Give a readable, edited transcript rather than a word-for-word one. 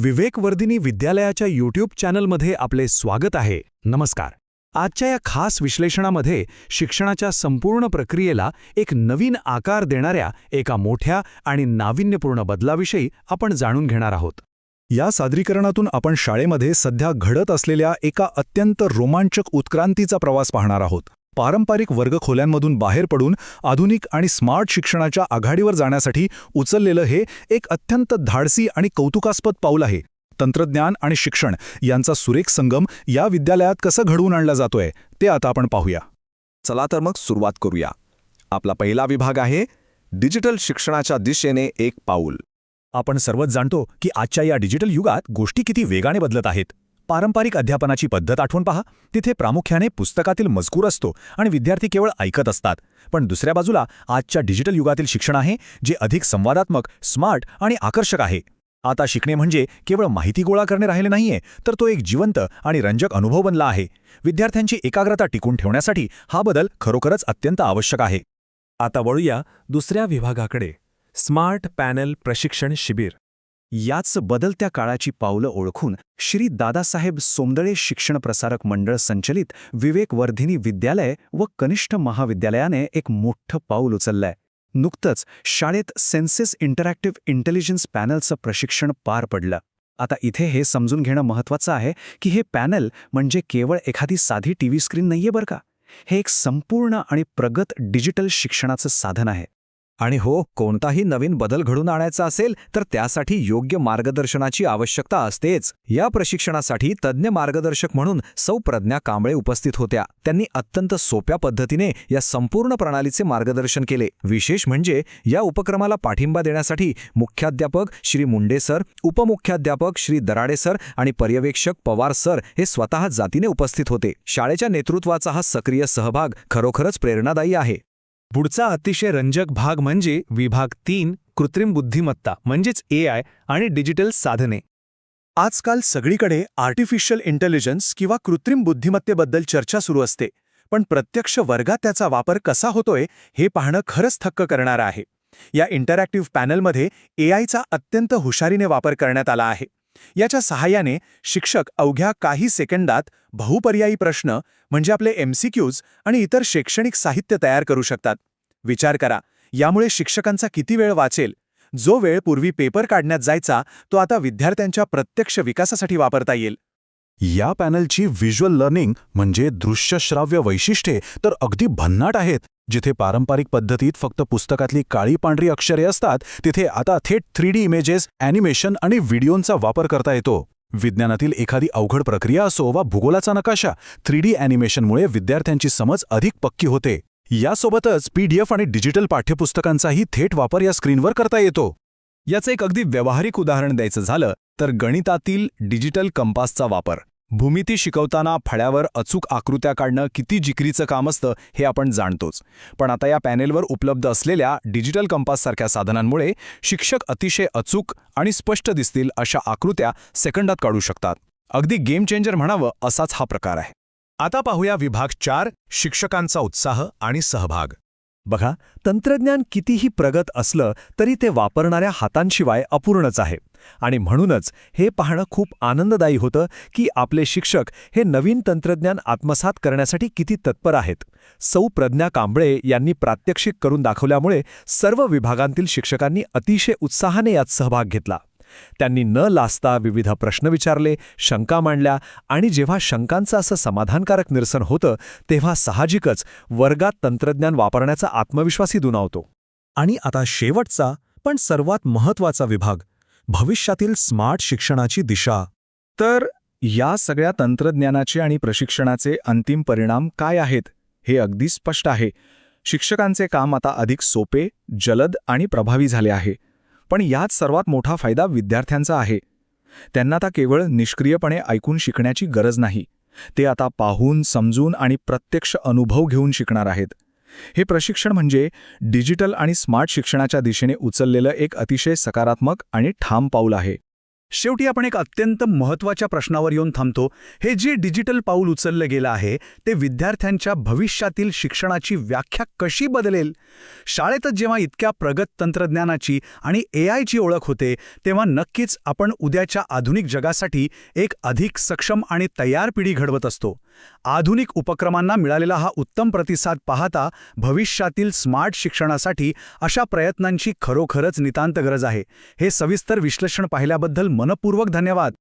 विवेकवर्धिनी विद्यालयाच्या यूट्यूब चॅनलमध्ये आपले स्वागत आहे. नमस्कार. आजच्या या खास विश्लेषणामध्ये शिक्षणाच्या संपूर्ण प्रक्रियेला एक नवीन आकार देणाऱ्या एका मोठ्या आणि नाविन्यपूर्ण बदलाविषयी आपण जाणून घेणार आहोत. या सादरीकरणातून आपण शाळेमध्ये सध्या घडत असलेल्या एका अत्यंत रोमांचक उत्क्रांतीचा प्रवास पाहणार आहोत. पारंपरिक वर्गखोल्यांमधून बाहेर पडून आधुनिक आणि स्मार्ट शिक्षणाच्या आघाडीवर जाण्यासाठी उचललेलं हे एक अत्यंत धाडसी आणि कौतुकास्पद पाऊल आहे. तंत्रज्ञान आणि शिक्षण यांचा सुरेख संगम या विद्यालयात कसं घडवून आणला जातोय ते आता आपण पाहूया. चला तर मग सुरुवात करूया. आपला पहिला विभाग आहे डिजिटल शिक्षणाच्या दिशेने एक पाऊल. आपण सर्वच जाणतो की आजच्या या डिजिटल युगात गोष्टी किती वेगाने बदलत आहेत. पारंपरिक अध्यापनाची पद्धत आठवून पहा. तिथे प्रामुख्याने पुस्तकातील मजकूर असतो आणि विद्यार्थी केवळ ऐकत असतात. पण दुसऱ्या बाजूला आजच्या डिजिटल युगातील शिक्षण आहे जे अधिक संवादात्मक, स्मार्ट आणि आकर्षक आहे. आता शिकणे म्हणजे केवळ माहिती गोळा करणे राहिले नाहीये, तर तो एक जिवंत आणि रंजक अनुभव बनला आहे. विद्यार्थ्यांची एकाग्रता टिकून ठेवण्यासाठी हा बदल खरोखरच अत्यंत आवश्यक आहे. आता वळूया दुसऱ्या विभागाकडे, स्मार्ट पॅनल प्रशिक्षण शिबिर. याच बदलत्या काळाची पावलं ओळखून श्री दादासाहेब सोमदळे शिक्षण प्रसारक मंडळ संचलित विवेकवर्धिनी विद्यालय व कनिष्ठ महाविद्यालयाने एक मोठं पाऊल उचललंय. नुकतंच शाळेत सेन्सेस इंटरॅक्टिव्ह इंटेलिजन्स पॅनलचं प्रशिक्षण पार पडलं. आता इथे हे समजून घेणं महत्त्वाचं आहे की हे पॅनल म्हणजे केवळ एखादी साधी टीव्ही स्क्रीन नाहीये बरं का. हे एक संपूर्ण आणि प्रगत डिजिटल शिक्षणाचं साधन आहे. आणि हो, कोणताही नवीन बदल घडून आणायचा असेल तर त्यासाठी योग्य मार्गदर्शनाची आवश्यकता असतेच. या प्रशिक्षणासाठी तज्ज्ञ मार्गदर्शक म्हणून सौ प्रज्ञा कांबळे उपस्थित होत्या. त्यांनी अत्यंत सोप्या पद्धतीने या संपूर्ण प्रणालीचे मार्गदर्शन केले. विशेष म्हणजे या उपक्रमाला पाठिंबा देण्यासाठी मुख्याध्यापक श्री मुंडे सर, उपमुख्याध्यापक श्री दराडे सर आणि पर्यवेक्षक पवार सर हे स्वतः जातीने उपस्थित होते. शाळेच्या नेतृत्वाचा हा सक्रिय सहभाग खरोखरच प्रेरणादायी आहे. पुढचा अतिशय रंजक भाग म्हणजे विभाग 3, कृत्रिम बुद्धिमत्ता म्हणजेच AI आणि डिजिटल साधने. आजकाल सगळीकडे आर्टिफिशियल इंटेलिजन्स किंवा कृत्रिम बुद्धिमत्तेबद्दल चर्चा सुरू असते, पण प्रत्यक्ष वर्गात त्याचा वापर कसा होतोय हे पाहणं खरंच थक्क करणारं आहे. या इंटरॅक्टिव्ह पॅनलमध्ये AIचा अत्यंत हुशारीने वापर करण्यात आला आहे. याच्या सहाय्याने शिक्षक अवघ्या काही सेकंदात बहुपर्यायी प्रश्न म्हणजे आपले MCQs आणि इतर शैक्षणिक साहित्य तयार करू शकतात. विचार करा, यामुळे शिक्षकांचा किती वेळ वाचेल. जो वेळ पूर्वी पेपर काढण्यात जायचा तो आता विद्यार्थ्यांच्या प्रत्यक्ष विकासासाठी वापरता येईल. या पॅनलची व्हिज्युअल लर्निंग म्हणजे दृश्यश्राव्य वैशिष्ट्ये तर अगदी भन्नाट आहेत. जिथे पारंपरिक पद्धतीत फक्त पुस्तकातली काळी पांढरी अक्षरे असतात, तिथे आता थेट 3D इमेजेस, ॲनिमेशन आणि व्हिडिओंचा वापर करता येतो. विज्ञानातील एखादी अवघड प्रक्रिया असो वा भूगोलाचा नकाशा, 3D ॲनिमेशनमुळे विद्यार्थ्यांची समज अधिक पक्की होते. यासोबतच PDF आणि डिजिटल पाठ्यपुस्तकांचाही थेट वापर या स्क्रीनवर करता येतो. याचं एक अगदी व्यावहारिक उदाहरण द्यायचं झालं तर गणितातील डिजिटल कंपासचा वापर. भूमिती शिकवताना फळ्यावर अचूक आकृत्या काढणं किती जिकिरीचं काम असतं हे आपण जाणतोच. पण आता या पॅनेलवर उपलब्ध असलेल्या डिजिटल कंपाससारख्या साधनांमुळे शिक्षक अतिशय अचूक आणि स्पष्ट दिसतील अशा आकृत्या सेकंदात काढू शकतात. अगदी गेम चेंजर म्हणावं असाच हा प्रकार आहे. आता पाहूया विभाग 4, शिक्षकांचा उत्साह आणि सहभाग. बघा, तंत्रज्ञान कितीही प्रगत असलं तरी ते वापरणाऱ्या हातांशिवाय अपूर्णच आहे. आणि म्हणूनच हे पाहणं खूप आनंददायी होतं की आपले शिक्षक हे नवीन तंत्रज्ञान आत्मसात करण्यासाठी किती तत्पर आहेत. सौ प्रज्ञा कांबळे यांनी प्रात्यक्षिक करून दाखवल्यामुळे सर्व विभागांतील शिक्षकांनी अतिशय उत्साहाने यात सहभाग घेतला. त्यांनी न लाजता विविध प्रश्न विचारले, शंका मांडल्या आणि जेव्हा शंकांचं असं समाधानकारक निरसन होतं तेव्हा साहजिकच वर्गात तंत्रज्ञान वापरण्याचा आत्मविश्वासही दुणावतो. आणि आता शेवटचा पण सर्वात महत्त्वाचा विभाग, भविष्यातील स्मार्ट शिक्षणाची दिशा. तर या सगळ्या तंत्रज्ञानाचे आणि प्रशिक्षणाचे अंतिम परिणाम काय आहेत हे अगदी स्पष्ट आहे. शिक्षकांचे काम आता अधिक सोपे, जलद आणि प्रभावी झाले आहे. पण यात सर्वात मोठा फायदा विद्यार्थ्यांचा आहे. त्यांना आता केवळ निष्क्रियपणे ऐकून शिकण्याची गरज नाही. ते आता पाहून, समजून आणि प्रत्यक्ष अनुभव घेऊन शिकणार आहेत. हे प्रशिक्षण म्हणजे डिजिटल आणि स्मार्ट शिक्षणाच्या दिशेने उचललेलं एक अतिशय सकारात्मक आणि ठाम पाऊल आहे. शेवटी आपण एक अत्यंत महत्त्वाच्या प्रश्नावर येऊन थांबतो. हे जे डिजिटल पाऊल उचललं गेलं आहे ते विद्यार्थ्यांच्या भविष्यातील शिक्षणाची व्याख्या कशी बदलेल? शाळेतच जेव्हा इतक्या प्रगत तंत्रज्ञानाची आणि AIची ओळख होते तेव्हा नक्कीच आपण उद्याच्या आधुनिक जगासाठी एक अधिक सक्षम आणि तयार पिढी घडवत असतो. आधुनिक उपक्रमांना मिळालेला हा उत्तम प्रतिसाद पाहता भविष्यातील स्मार्ट शिक्षणासाठी अशा प्रयत्नांची खरोखरच नितांत गरज आहे. हे सविस्तर विश्लेषण पाहिल्याबद्दल मनपूर्वक धन्यवाद.